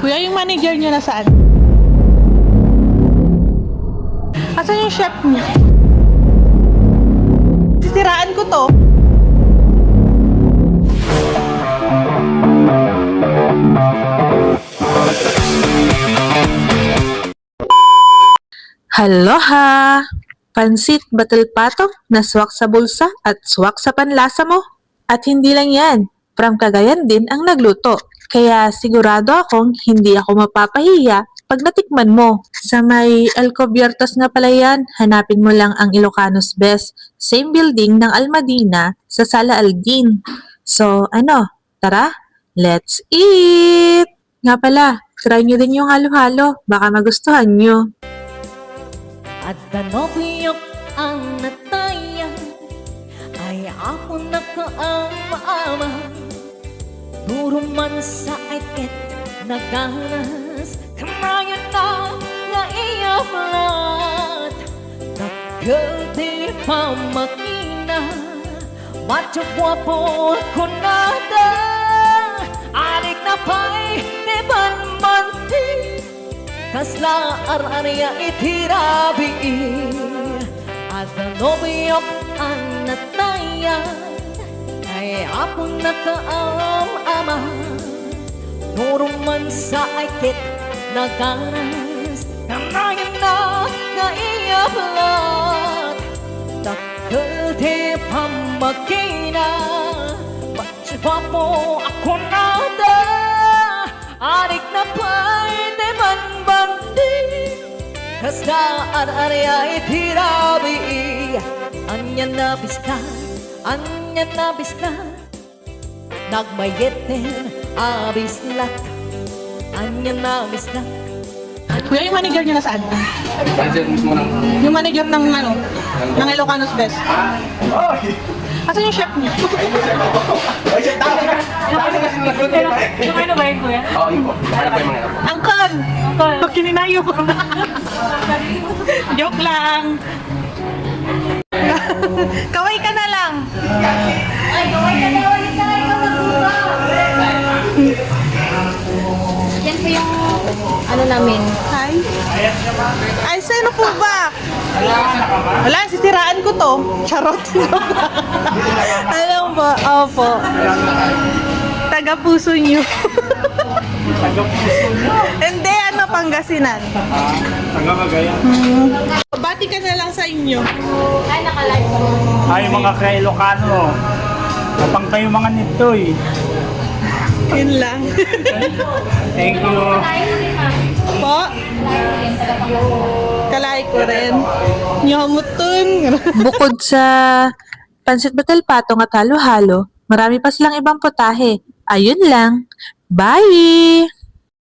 Kuya, yung manager niyo nasaan? Asan yung chef niyo? Sisiraan ko to. Aloha! Pansit batal patong na swak sa bulsa at swak sa panlasa mo. At hindi lang yan, from Cagayan din ang nagluto. Kaya sigurado akong hindi ako mapapahiya pag natikman mo. Sa may Alcobiertos nga pala yan, hanapin mo lang ang Ilocanos Best, same building ng Almadina sa Sala Aldin. So ano, tara, let's eat! Nga pala, try nyo din yung halo-halo, baka magustuhan nyo. At tanopiyok ang nataya ay ako nakaama-ama. Puro man sa iket naganas, kamayan na nga iyaplat. Tagal di pa makina, macho guwapo ko nada. Adik na pa'y di ban manti, kasla ar-arya itirabi. At tanopiyok ang nataya ay ako nakaam-ama. Puro man sa iket naganas, kamayan na nga iyaplat. Tagal di pa makina, macho po ako nada. Adik na pa'y di man bandi, kasla ar-arya itirabi. Anya na bista, anya na bista, nagmayeten abislat. Anya na bista. Kuya, yung manager niyo nasaan? Manager mismo ng... Yung manager ng ano? Ng Ilocanos Best. Asan yung chef niyo? Yung ano ba yun, kuya? Oo, yun po. Ano pa yung mga ito? Uncle! Pag kininayo ko na. Joke lang. Kaway ka na lang. Ay, kaway ka na, wali ka na, ikaw magbuka. Yan po yung ano namin. Hi. Ay, sino po ba? Wala, sisiraan ko to. Charot. Alam ba? Opo. Taga-puso niyo. Hindi, ano, Pangasinan. Taga-Cagayan. Bati ka na lang sa inyo. Ay, nakalive po. Ay, mga ka-Ilocano. Kapang kayo mga nito eh. Yun lang. Thank you. Po? Kalay ko rin. Nyamutun. Bukod sa pansit batal patong at halo-halo, marami pa silang ibang putahe. Ayun lang. Bye!